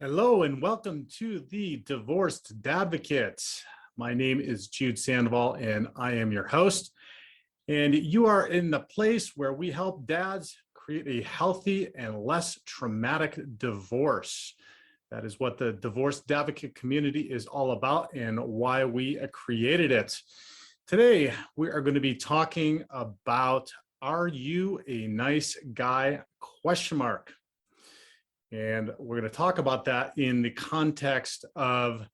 Hello and welcome to the Divorced Dadvocate. My name is Jude Sandoval and I am your host. And you are in the place where we help dads create a healthy and less traumatic divorce. That is what the Divorced Dadvocate community is all about and why we created it. Today, we are going to be talking about, are you a nice guy? ? And we're going to talk about that in the context of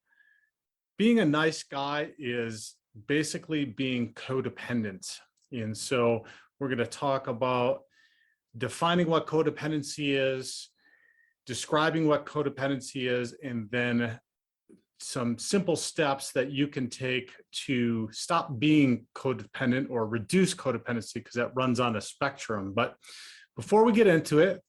being a nice guy is basically being codependent. And so we're going to talk about defining what codependency is, describing what codependency is, and then some simple steps that you can take to stop being codependent or reduce codependency, because that runs on a spectrum. But before we get into it,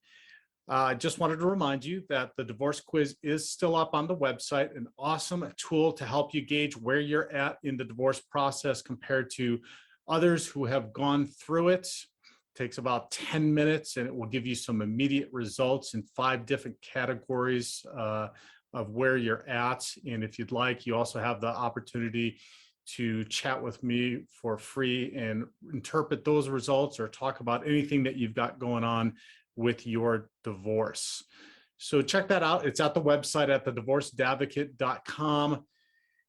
I just wanted to remind you that the divorce quiz is still up on the website, an awesome tool to help you gauge where you're at in the divorce process compared to others who have gone through it. It takes about 10 minutes and it will give you some immediate results in 5 different categories of where you're at. And if you'd like, you also have the opportunity to chat with me for free and interpret those results or talk about anything that you've got going on with your divorce. So check that out. It's at the website at thedivorcedadvocate.com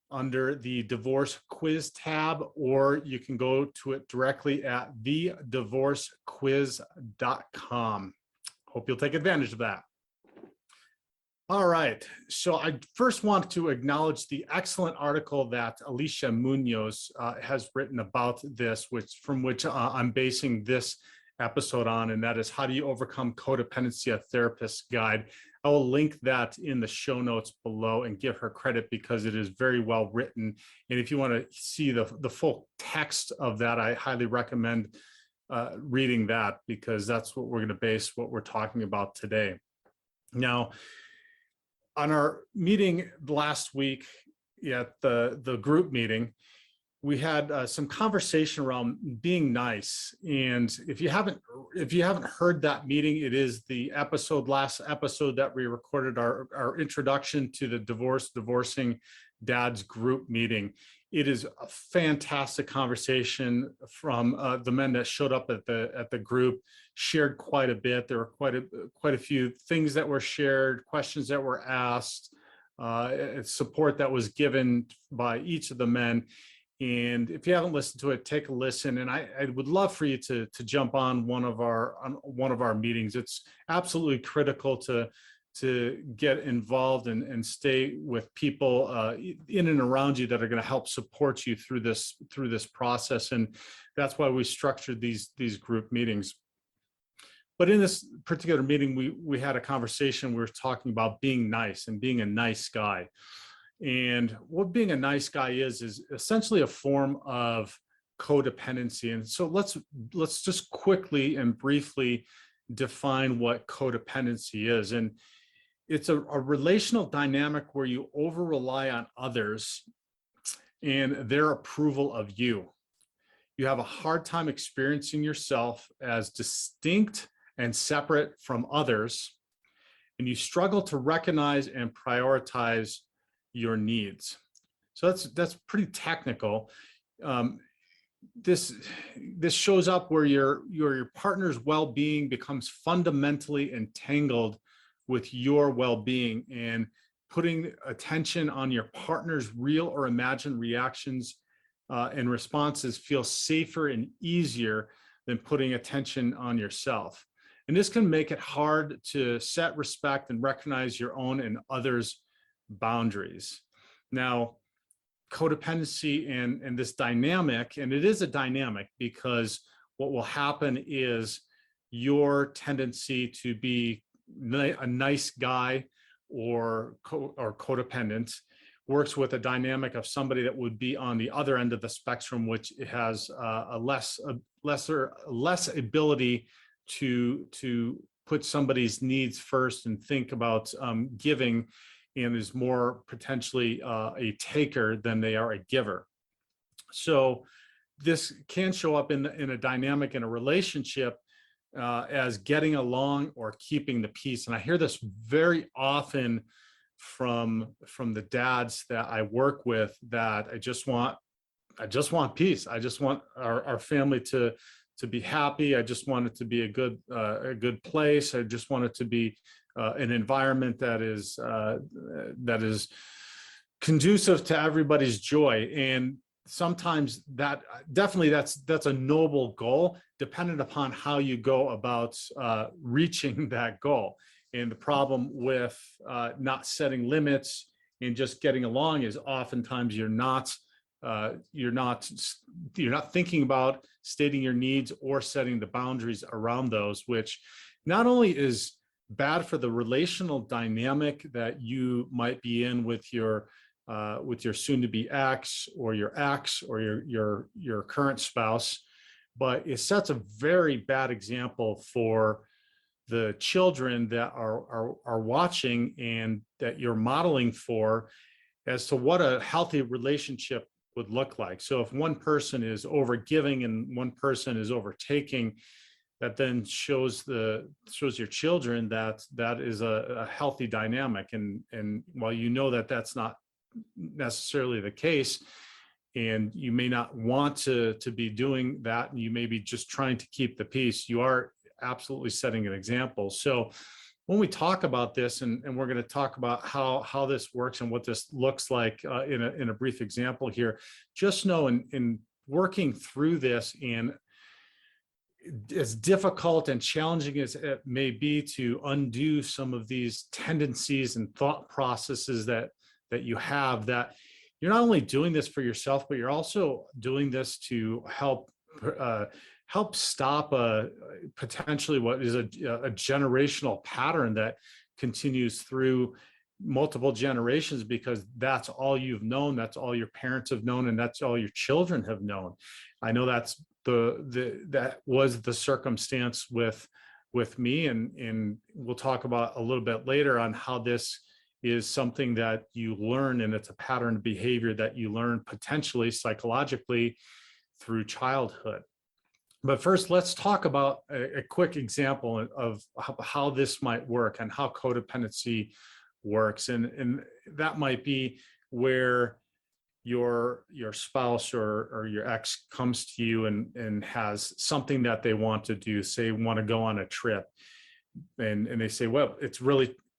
under the divorce quiz tab, or you can go to it directly at thedivorcequiz.com. Hope you'll take advantage of that. All right, so I first want to acknowledge the excellent article that Alicia Munoz has written about this, from which I'm basing this episode on, and that is How Do You Overcome Codependency, a Therapist's Guide. I will link that in the show notes below and give her credit because it is very well written. And if you want to see the full text of that, I highly recommend reading that, because that's what we're going to base what we're talking about today. Now, on our meeting last week at the group meeting, we had some conversation around being nice. And if you haven't heard that meeting, it is the last episode that we recorded, our introduction to the Divorcing Dads group meeting. It is a fantastic conversation from the men that showed up at the group, shared quite a bit. There were quite a few things that were shared, questions that were asked, support that was given by each of the men. And if you haven't listened to it, take a listen. And I would love for you to jump on one of our meetings. It's absolutely critical to get involved and stay with people in and around you that are going to help support you through this process. And that's why we structured these group meetings. But in this particular meeting, we had a conversation. We were talking about being nice and being a nice guy. And what being a nice guy is essentially a form of codependency. And so let's just quickly and briefly define what codependency is. And it's a relational dynamic where you over rely on others and their approval of you. You have a hard time experiencing yourself as distinct and separate from others, and you struggle to recognize and prioritize your needs. So that's pretty technical. This shows up where your partner's well-being becomes fundamentally entangled with your well-being, and putting attention on your partner's real or imagined reactions and responses feels safer and easier than putting attention on yourself. And this can make it hard to set, respect, and recognize your own and others' boundaries. Now, codependency and this dynamic, and it is a dynamic, because what will happen is your tendency to be a nice guy or codependent works with a dynamic of somebody that would be on the other end of the spectrum, which has a less ability to put somebody's needs first and think about giving, and is more potentially a taker than they are a giver. So this can show up in a dynamic in a relationship as getting along or keeping the peace. And I hear this very often from the dads that I work with that I just want peace. I just want our family to be happy. I just want it to be a good place. I just want it to be an environment that is conducive to everybody's joy. And sometimes that's a noble goal, dependent upon how you go about reaching that goal. And the problem with not setting limits and just getting along is oftentimes you're not thinking about stating your needs or setting the boundaries around those, which not only is bad for the relational dynamic that you might be in with your soon-to-be ex or your current spouse, but it sets a very bad example for the children that are watching and that you're modeling for as to what a healthy relationship would look like. So if one person is overgiving and one person is overtaking, that then shows your children that is a healthy dynamic. And while you know that that's not necessarily the case, and you may not want to be doing that, and you may be just trying to keep the peace, you are absolutely setting an example. So when we talk about this, and we're going to talk about how this works and what this looks like in a brief example here, just know in working through this, and as difficult and challenging as it may be to undo some of these tendencies and thought processes that you have, that you're not only doing this for yourself, but you're also doing this to help stop potentially what is a generational pattern that continues through multiple generations, because that's all you've known, that's all your parents have known, and that's all your children have known. I know that was the circumstance with me, and we'll talk about a little bit later on how this is something that you learn, and it's a pattern of behavior that you learn potentially psychologically through childhood. But first, let's talk about a quick example of how this might work and how codependency works. And that might be where your spouse or your ex comes to you and has something that they want to do, say want to go on a trip. And they say, well,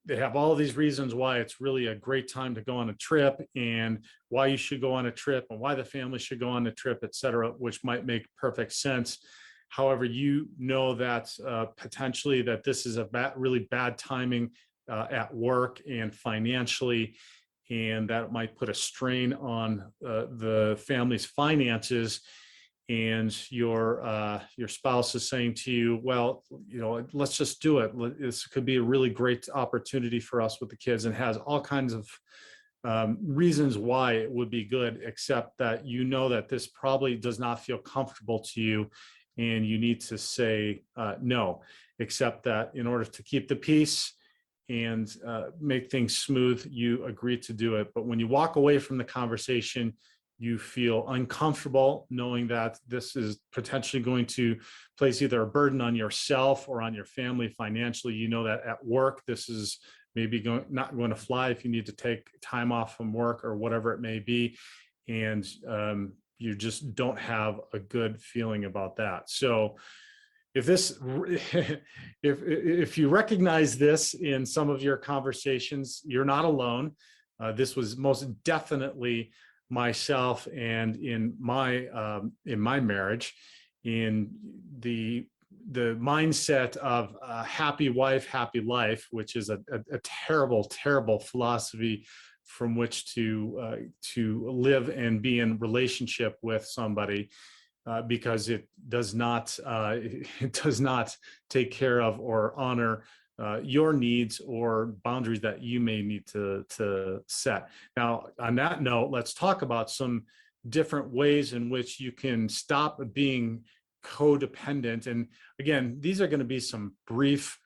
they have all these reasons why it's really a great time to go on a trip, and why you should go on a trip, and why the family should go on a trip, et cetera, which might make perfect sense. However, you know that potentially that this is a really bad timing at work and financially, and that might put a strain on the family's finances. And your spouse is saying to you, well, let's just do it. This could be a really great opportunity for us with the kids, and has all kinds of reasons why it would be good, except that you know that this probably does not feel comfortable to you, and you need to say no, except that in order to keep the peace and make things smooth, you agree to do it. But when you walk away from the conversation, you feel uncomfortable knowing that this is potentially going to place either a burden on yourself or on your family financially. You know that at work, this is maybe not going to fly if you need to take time off from work or whatever it may be. And you just don't have a good feeling about that. So if you recognize this in some of your conversations, you're not alone. This was most definitely myself, and in my marriage, in the mindset of a happy wife, happy life, which is a terrible, terrible philosophy from which to live and be in relationship with somebody, because it does not take care of or honor your needs or boundaries that you may need to set. Now, on that note, let's talk about some different ways in which you can stop being codependent. And again, these are going to be some brief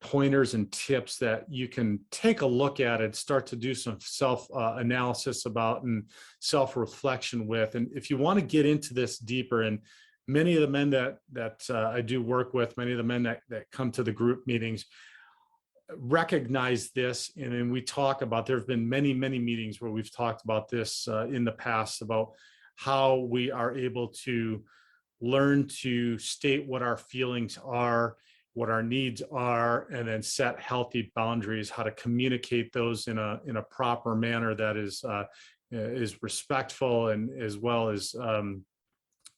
pointers and tips that you can take a look at and start to do some self-analysis about and self-reflection with. And if you want to get into this deeper, and many of the men that I do work with, many of the men that come to the group meetings, recognize this, and then we talk about, there have been many meetings where we've talked about this in the past, about how we are able to learn to state what our feelings are, what our needs are, and then set healthy boundaries, how to communicate those in a proper manner that is respectful and as well as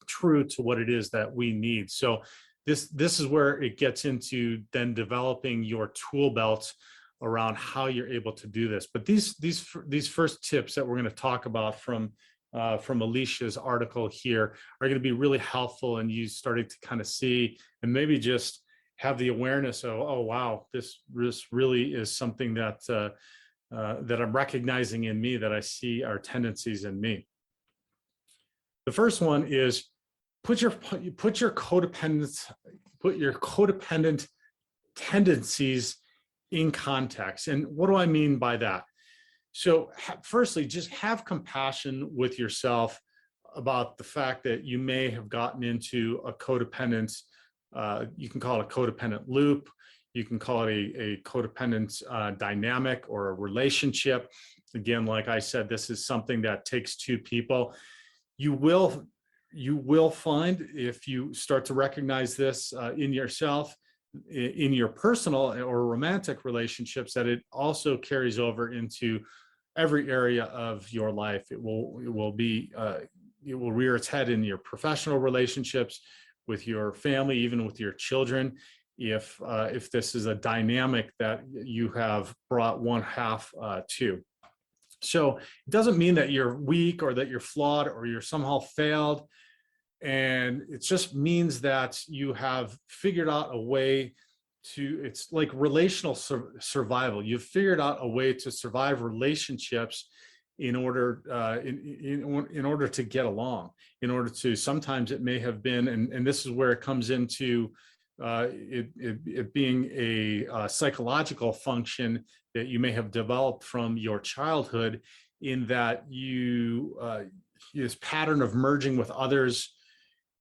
true to what it is that we need. So this is where it gets into then developing your tool belt around how you're able to do this. But these first tips that we're going to talk about from Alicia's article here are going to be really helpful in you starting to kind of see and maybe just have the awareness of, oh wow, this really is something that that I'm recognizing in me, that I see are tendencies in me. The first one is put your codependent tendencies in context. And what do I mean by that? So firstly, just have compassion with yourself about the fact that you may have gotten into a codependent, you can call it a codependent loop, you can call it a codependent dynamic or a relationship. Again, like I said, this is something that takes two people. You will find, if you start to recognize this in yourself, in your personal or romantic relationships, that it also carries over into every area of your life. It will rear its head in your professional relationships, with your family, even with your children, if this is a dynamic that you have brought one half to. So it doesn't mean that you're weak or that you're flawed or you're somehow failed. And it just means that you have figured out a way to, it's like relational survival. You've figured out a way to survive relationships in order in order to get along, in order to, sometimes it may have been, and this is where it comes into it being a psychological function that you may have developed from your childhood, in that you this pattern of merging with others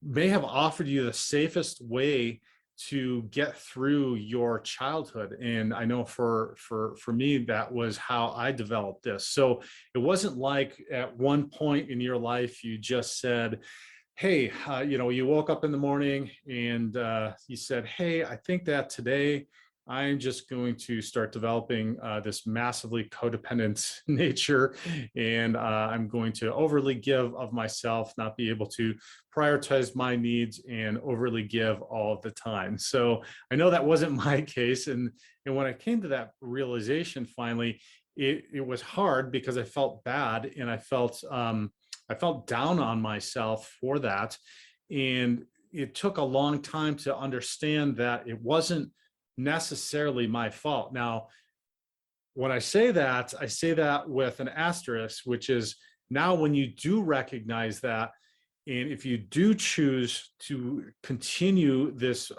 may have offered you the safest way to get through your childhood. And I know for me, that was how I developed this. So it wasn't like at one point in your life you just said, hey, you woke up in the morning and you said, hey, I think that today I'm just going to start developing this massively codependent nature, and I'm going to overly give of myself, not be able to prioritize my needs, and overly give all the time. So I know that wasn't my case. And when I came to that realization, finally, it was hard because I felt bad, and I felt down on myself for that. And it took a long time to understand that it wasn't necessarily my fault. Now, when I say that with an asterisk, which is, now when you do recognize that, and if you do choose to continue this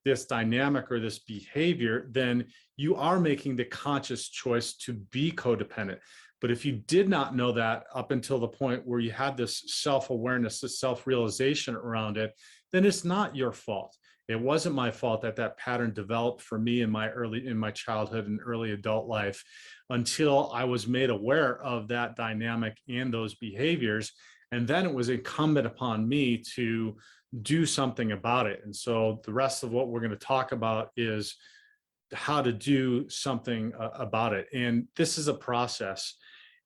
this dynamic or this behavior, then you are making the conscious choice to be codependent. But if you did not know that up until the point where you had this self-awareness, this self-realization around it, then it's not your fault. It wasn't my fault that that pattern developed for me in my childhood and early adult life, until I was made aware of that dynamic and those behaviors. And then it was incumbent upon me to do something about it. And so the rest of what we're going to talk about is how to do something about it. And this is a process,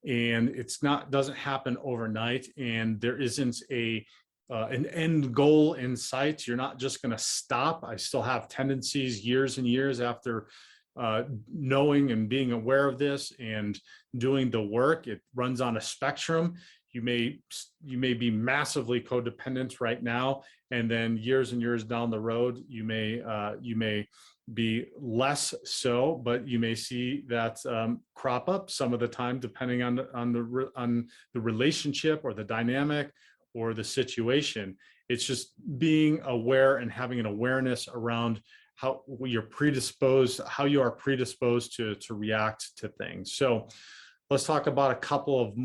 and doesn't happen overnight, and there isn't an end goal in sight. You're not just going to stop. I still have tendencies years and years after knowing and being aware of this and doing the work. It runs on a spectrum. You may be massively codependent right now, and then years and years down the road, you may be less so, but you may see that crop up some of the time, depending on the relationship or the dynamic or the situation. It's just being aware and having an awareness around how you are predisposed to react to things. So let's talk about a couple of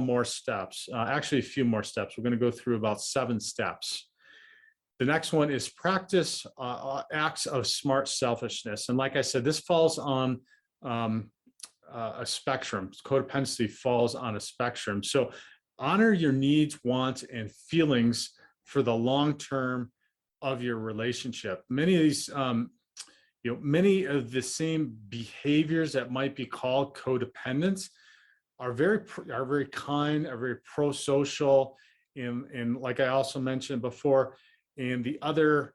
more steps, actually a few more steps. We're going to go through about 7 steps. The next one is practice acts of smart selfishness. And like I said, this falls on a spectrum. Codependency falls on a spectrum. So honor your needs, wants, and feelings for the long term of your relationship. Many of these, many of the same behaviors that might be called codependence are very kind, are very pro-social, and like I also mentioned before, and the other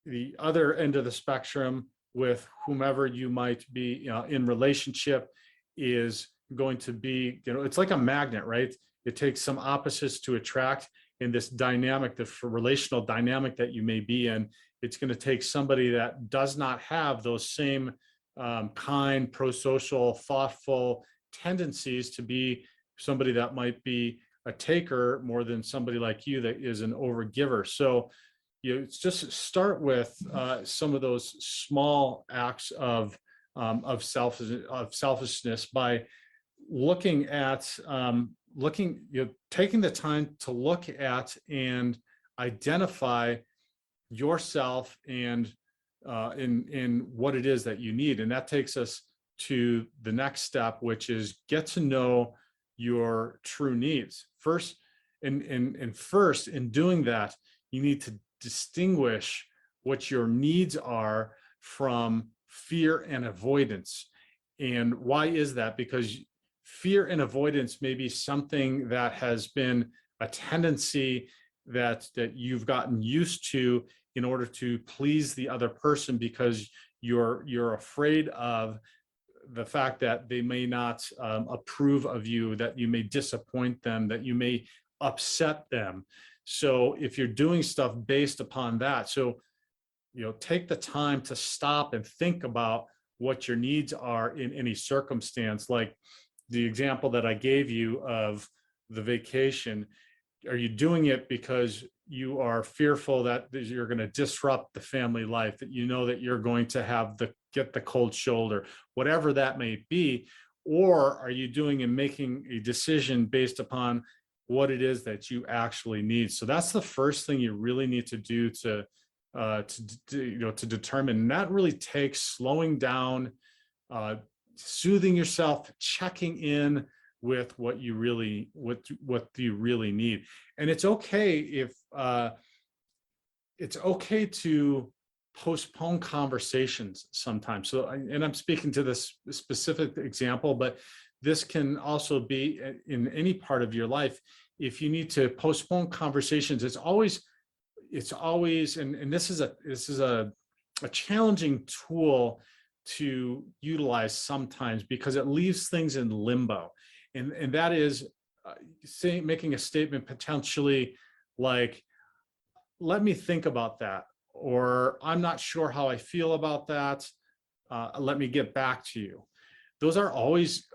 end of the spectrum with whomever you might be in relationship is going to be, it's like a magnet, right? It takes some opposites to attract. In this dynamic, the relational dynamic that you may be in, it's going to take somebody that does not have those same kind, pro-social, thoughtful tendencies to be somebody that might be a taker more than somebody like you that is an overgiver. So you just start with some of those small acts of selfishness by looking at taking the time to look at and identify yourself and in what it is that you need. And that takes us to the next step, which is get to know your true needs. First, in doing that, you need to distinguish what your needs are from fear and avoidance. And why is that? Because fear and avoidance may be something that has been a tendency that you've gotten used to in order to please the other person, because you're afraid of the fact that they may not approve of you, that you may disappoint them, that you may upset them. So if you're doing stuff based upon that, so take the time to stop and think about what your needs are in any circumstance. Like the example that I gave you of the vacation, are you doing it because you are fearful that you're going to disrupt the family life, that that you're going to get the cold shoulder, whatever that may be? Or are you doing and making a decision based upon what it is that you actually need? So that's the first thing you really need to do to determine. And that really takes slowing down, soothing yourself, checking in with what you really need. And it's okay to postpone conversations sometimes. So, and I'm speaking to this specific example, but this can also be in any part of your life. If you need to postpone conversations, it's always, and this is a challenging tool to utilize sometimes, because it leaves things in limbo. And that is making a statement potentially like, let me think about that, or I'm not sure how I feel about that. Let me get back to you. Those are always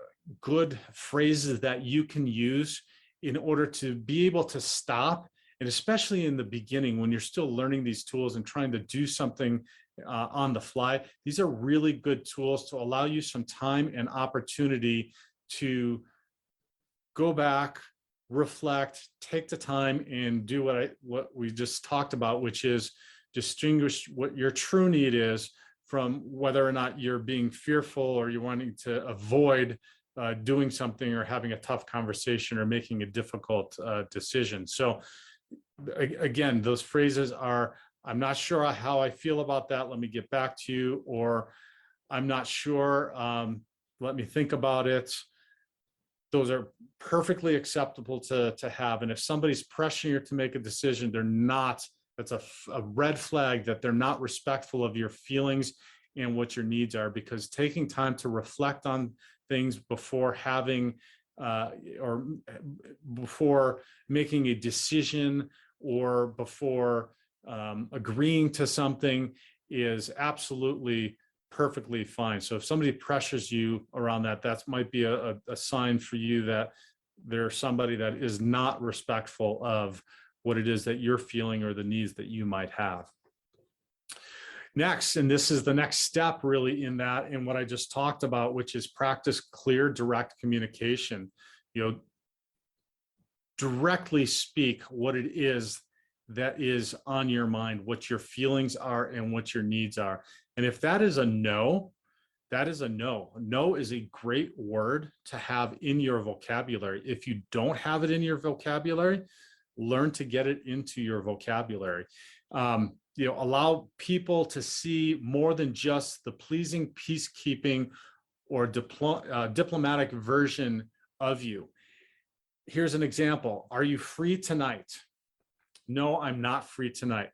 good phrases that you can use in order to be able to stop. And especially in the beginning, when you're still learning these tools and trying to do something on the fly, these are really good tools to allow you some time and opportunity to go back, reflect, take the time, and do what we just talked about, which is distinguish what your true need is from whether or not you're being fearful or you're wanting to avoid doing something or having a tough conversation or making a difficult decision. So again, those phrases are, I'm not sure how I feel about that, let me get back to you, or I'm not sure, let me think about it. Those are perfectly acceptable to have. And if somebody's pressuring you to make a decision, that's a red flag that they're not respectful of your feelings and what your needs are, because taking time to reflect on things before having or before making a decision or before agreeing to something is absolutely perfectly fine. So if somebody pressures you around that might be a sign for you that there's somebody that is not respectful of what it is that you're feeling or the needs that you might have. Next, and this is the next step really in that, in what I just talked about, which is practice clear, direct communication. Directly speak what it is that is on your mind, what your feelings are and what your needs are. And if that is a no, that is a no. No is a great word to have in your vocabulary. If you don't have it in your vocabulary, learn to get it into your vocabulary. Allow people to see more than just the pleasing, peacekeeping, or diplomatic version of you. Here's an example. Are you free tonight? No, I'm not free tonight.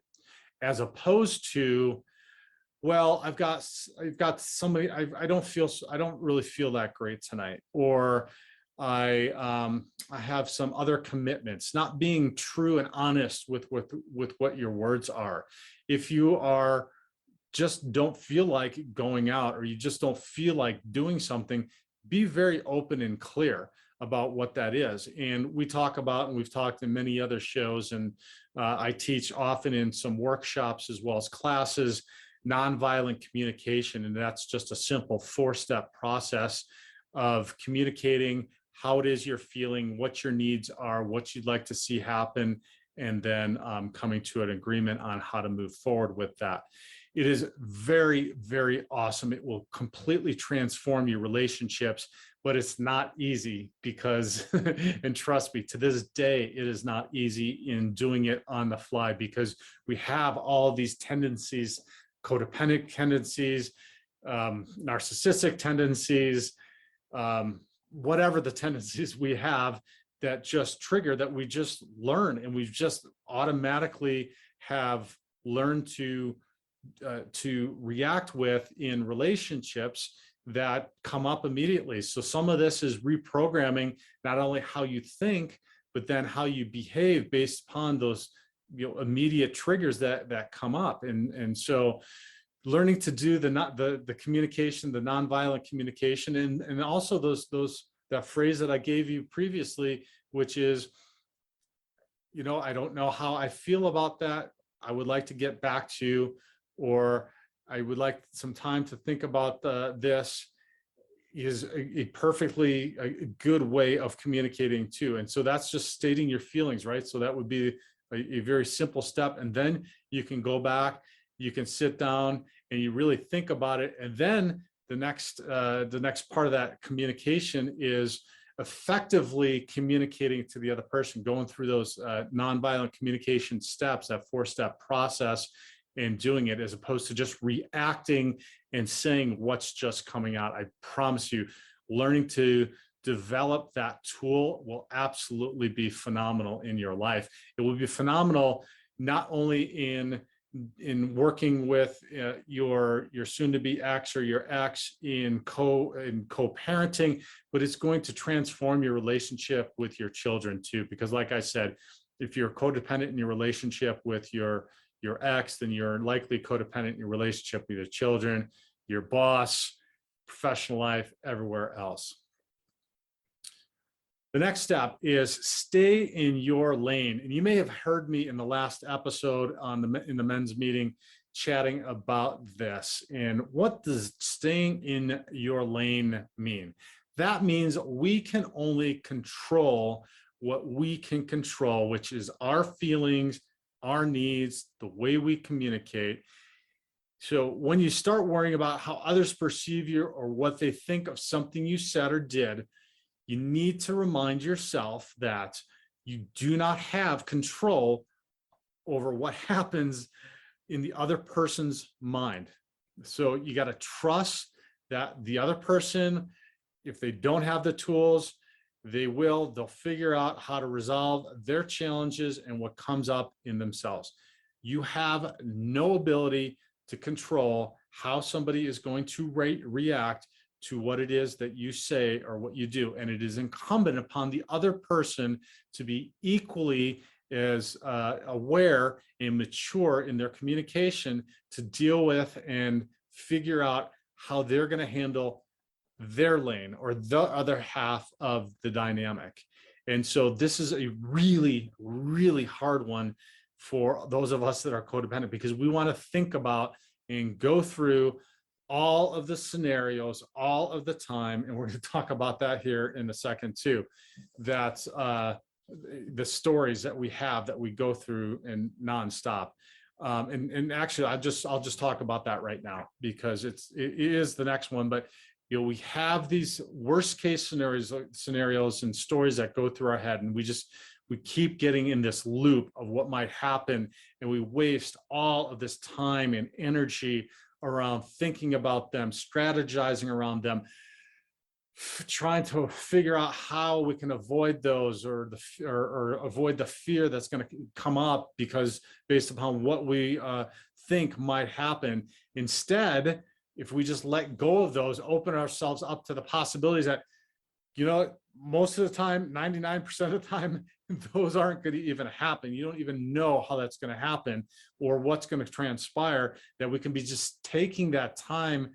As opposed to, well, I've got somebody, I don't really feel that great tonight, or I have some other commitments. Not being true and honest with what your words are. If you are just don't feel like going out, or you just don't feel like doing something, be very open and clear about what that is. And we talk about, and we've talked in many other shows, and I teach often in some workshops as well as classes, nonviolent communication. And that's just a simple 4-step process of communicating how it is you're feeling, what your needs are, what you'd like to see happen, and then coming to an agreement on how to move forward with that. It is very, very awesome. It will completely transform your relationships, but it's not easy because, and trust me, to this day, it is not easy in doing it on the fly, because we have all these tendencies, codependent tendencies, narcissistic tendencies, whatever the tendencies we have that just trigger, that we just learn, and we've just automatically have learned to react with in relationships that come up immediately. So some of this is reprogramming not only how you think, but then how you behave based upon those immediate triggers that come up. And so learning to do the communication, the nonviolent communication, and also that phrase that I gave you previously, which is, I don't know how I feel about that. I would like to get back to you, or I would like some time to think about this, is a perfectly good way of communicating too. And so that's just stating your feelings, right? So that would be a very simple step. And then you can go back, you can sit down and you really think about it. And then the next part of that communication is effectively communicating to the other person, going through those nonviolent communication steps, that 4-step process, and doing it, as opposed to just reacting and saying what's just coming out. I promise you, learning to develop that tool will absolutely be phenomenal in your life. It will be phenomenal not only in working with your soon-to-be ex or your ex in co-parenting, but it's going to transform your relationship with your children too. Because like I said, if you're codependent in your relationship with your ex, then you're likely codependent in your relationship with your children, your boss, professional life, everywhere else. The next step is stay in your lane. And you may have heard me in the last episode in the men's meeting chatting about this. And what does staying in your lane mean? That means we can only control what we can control, which is our feelings, our needs, the way we communicate. So when you start worrying about how others perceive you or what they think of something you said or did, you need to remind yourself that you do not have control over what happens in the other person's mind. So you got to trust that the other person, if they don't have the tools, they'll figure out how to resolve their challenges and what comes up in themselves. You have no ability to control how somebody is going to react to what it is that you say or what you do. And it is incumbent upon the other person to be equally as aware and mature in their communication to deal with and figure out how they're going to handle their lane or the other half of the dynamic. And so this is a really, really hard one for those of us that are codependent, because we want to think about and go through all of the scenarios all of the time. And we're going to talk about that here in a second too, that the stories that we have that we go through and nonstop. And actually, I'll just talk about that right now, because it is the next one. But we have these worst case scenarios and stories that go through our head, and we keep getting in this loop of what might happen, and we waste all of this time and energy around thinking about them, strategizing around them, trying to figure out how we can avoid those, or avoid the fear that's going to come up because based upon what we think might happen. Instead, if we just let go of those, open ourselves up to the possibilities that, most of the time, 99% of the time, those aren't going to even happen. You don't even know how that's going to happen or what's going to transpire, that we can be just taking that time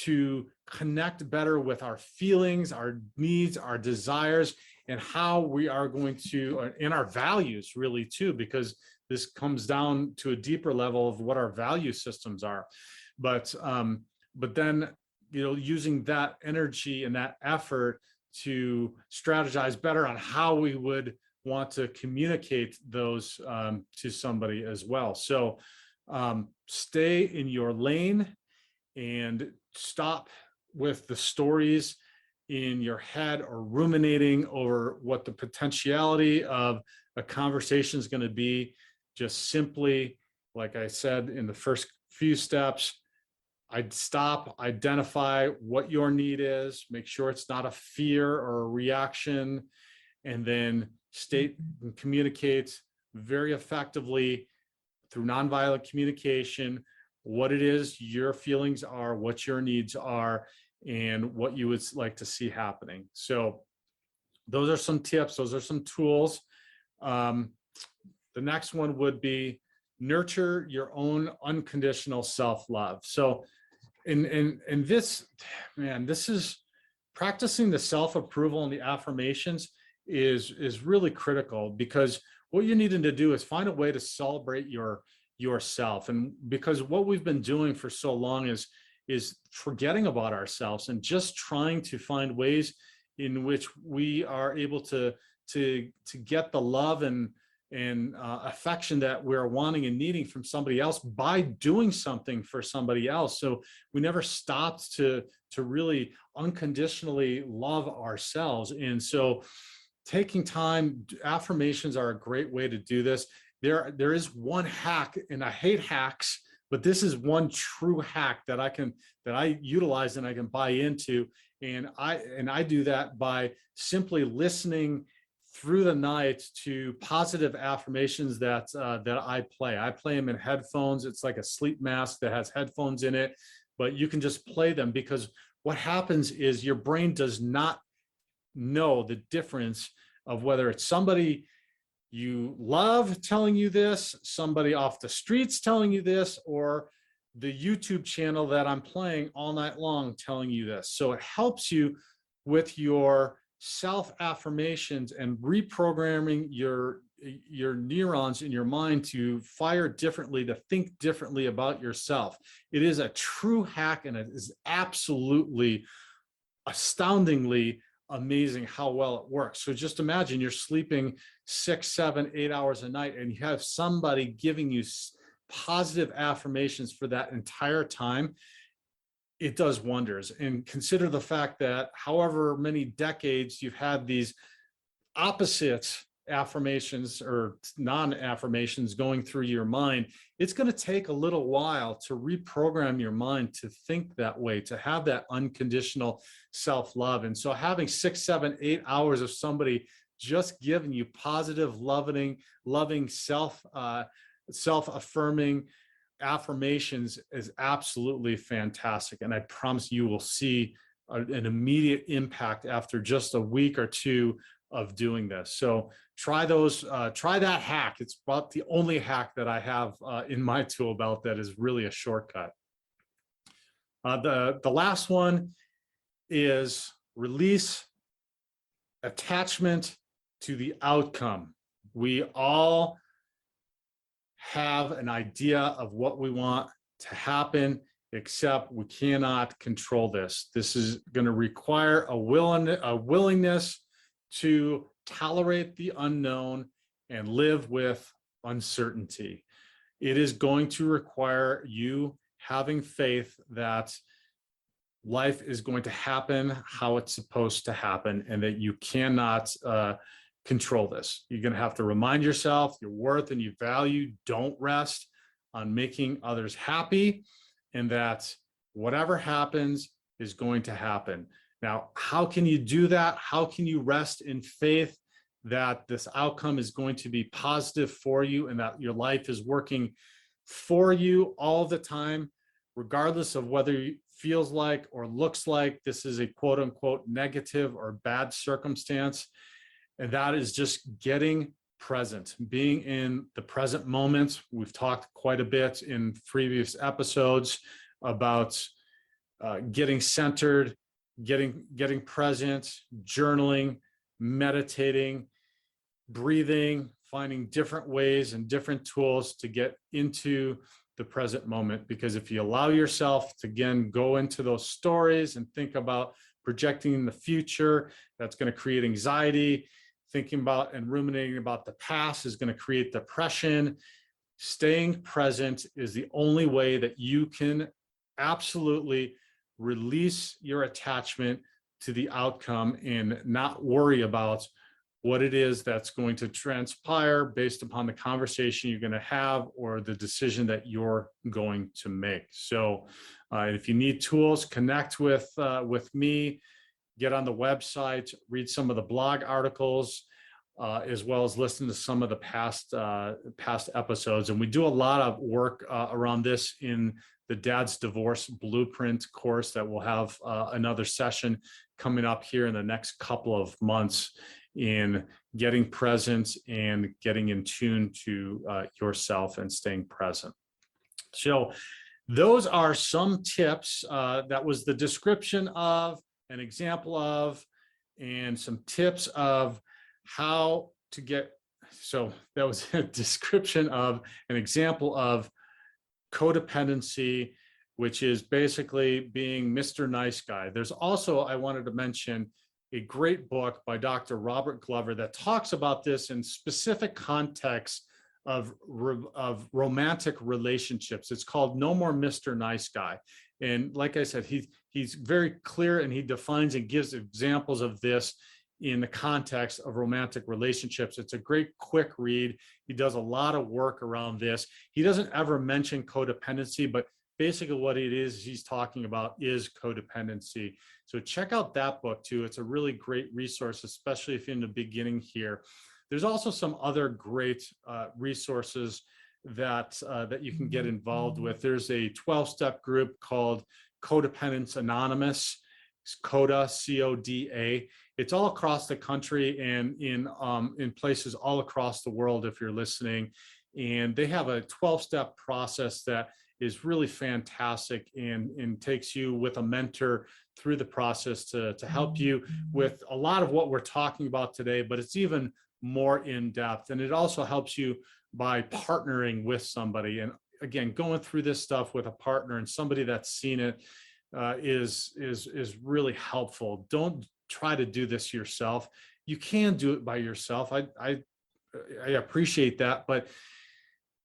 to connect better with our feelings, our needs, our desires, and how we are going to, and our values really too, because this comes down to a deeper level of what our value systems are. But then, using that energy and that effort to strategize better on how we would want to communicate those to somebody as well. So stay in your lane and stop with the stories in your head or ruminating over what the potentiality of a conversation is going to be. Just simply, like I said in the first few steps, I'd stop, identify what your need is, make sure it's not a fear or a reaction, and then state and communicate very effectively through nonviolent communication what it is your feelings are, what your needs are, and what you would like to see happening. So those are some tips, those are some tools. The next one would be nurture your own unconditional self-love. So in this, man, this is practicing the self-approval and the affirmations is really critical, because what you're needing to do is find a way to celebrate yourself. And because what we've been doing for so long is forgetting about ourselves and just trying to find ways in which we are able to get the love and affection that we're wanting and needing from somebody else by doing something for somebody else. So we never stopped to really unconditionally love ourselves. And so taking time, affirmations are a great way to do this. There is one hack, and I hate hacks, but this is one true hack that I utilize and I can buy into. And I do that by simply listening through the night to positive affirmations that I play. I play them in headphones. It's like a sleep mask that has headphones in it, but you can just play them, because what happens is your brain does not know the difference of whether it's somebody you love telling you this, somebody off the streets telling you this, or the YouTube channel that I'm playing all night long telling you this. So it helps you with your self-affirmations and reprogramming your neurons in your mind to fire differently, to think differently about yourself. It is a true hack, and it is absolutely astoundingly amazing how well it works. So just imagine you're sleeping 6, 7, 8 hours a night, and you have somebody giving you positive affirmations for that entire time. It does wonders. And consider the fact that however many decades you've had these opposite affirmations or non-affirmations going through your mind, it's going to take a little while to reprogram your mind to think that way, to have that unconditional self-love. And so having 6, 7, 8 hours of somebody just giving you positive, loving self-affirming affirmations is absolutely fantastic. And I promise you will see an immediate impact after just a week or two of doing this. So try those, try that hack. It's about the only hack that I have in my tool belt that is really a shortcut. The last one is release attachment to the outcome. We all have an idea of what we want to happen, except we cannot control this. This is going to require a willingness to tolerate the unknown and live with uncertainty. It is going to require you having faith that life is going to happen how it's supposed to happen, and that you cannot control this. You're going to have to remind yourself your worth and your value don't rest on making others happy, and that whatever happens is going to happen. Now, how can you do that? How can you rest in faith that this outcome is going to be positive for you and that your life is working for you all the time, regardless of whether it feels like or looks like this is a quote unquote negative or bad circumstance? And that is just getting present, being in the present moment. We've talked quite a bit in previous episodes about getting centered, getting present, journaling, meditating, breathing, finding different ways and different tools to get into the present moment. Because if you allow yourself to, again, go into those stories and think about projecting in the future, that's going to create anxiety. Thinking about and ruminating about the past is going to create depression. Staying present is the only way that you can absolutely release your attachment to the outcome and not worry about what it is that's going to transpire based upon the conversation you're going to have or the decision that you're going to make. So if you need tools, connect with me, get on the website, read some of the blog articles, as well as listen to some of the past episodes. And we do a lot of work around this in the Dad's Divorce Blueprint course that we'll have another session coming up here in the next couple of months in getting present and getting in tune to yourself and staying present. So those are some tips. That was the description of, an example of, and some tips of how to get. So that was a description of an example of codependency, which is basically being Mr. Nice Guy. There's also, I wanted to mention, a great book by Dr. Robert Glover that talks about this in specific contexts of romantic relationships. It's called No More Mr. Nice Guy. And like I said, he's very clear, and he defines and gives examples of this in the context of romantic relationships. It's a great quick read. He does a lot of work around this. He doesn't ever mention codependency, but basically what it is he's talking about is codependency. So check out that book too. It's a really great resource, especially if you're in the beginning here. There's also some other great resources that you can get involved with. There's a 12-step group called Codependence Anonymous. It's CODA, C-O-D-A. It's all across the country and in places all across the world if you're listening. And they have a 12-step process that is really fantastic and takes you with a mentor through the process to help you with a lot of what we're talking about today, but it's even more in depth. And it also helps you by partnering with somebody. And again, going through this stuff with a partner and somebody that's seen it is really helpful. Don't try to do this yourself. You can do it by yourself. I appreciate that, but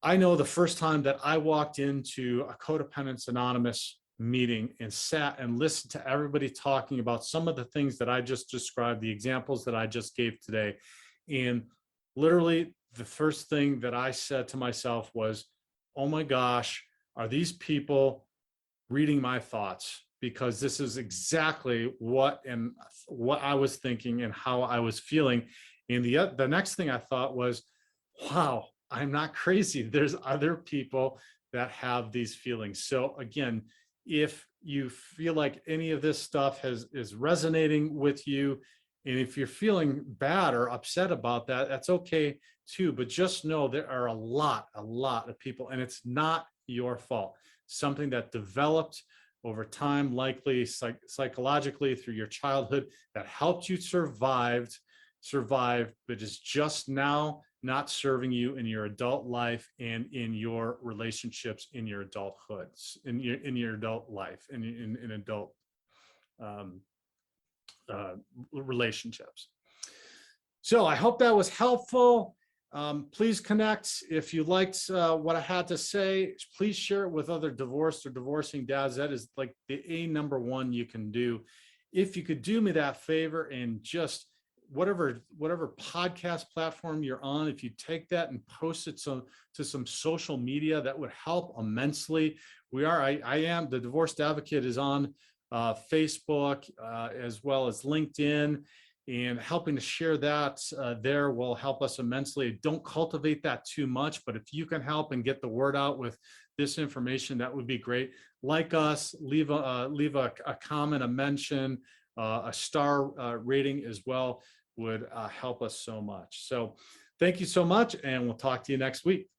I know the first time that I walked into a Codependence Anonymous meeting and sat and listened to everybody talking about some of the things that I just described, the examples that I just gave today. And literally the first thing that I said to myself was, oh my gosh, are these people reading my thoughts? Because this is exactly what I was thinking and how I was feeling. And the next thing I thought was, wow, I'm not crazy. There's other people that have these feelings. So again, if you feel like any of this stuff is resonating with you, and if you're feeling bad or upset about that, that's okay too. But just know there are a lot of people, and it's not your fault. Something that developed over time, likely psychologically through your childhood, that helped you survive, but is just now not serving you in your adult life and in your relationships in your adulthood, in your adult life, in adult relationships. So I hope that was helpful. Please connect. If you liked what I had to say, please share it with other divorced or divorcing dads. That is like the number one you can do. If you could do me that favor and just whatever podcast platform you're on, if you take that and post it to some social media, that would help immensely. I am the Divorced Advocate is on Facebook as well as LinkedIn, and helping to share that there will help us immensely. Don't cultivate that too much, but if you can help and get the word out with this information, that would be great. Like us, leave a comment, a mention, a star rating as well would help us so much. So thank you so much, and we'll talk to you next week.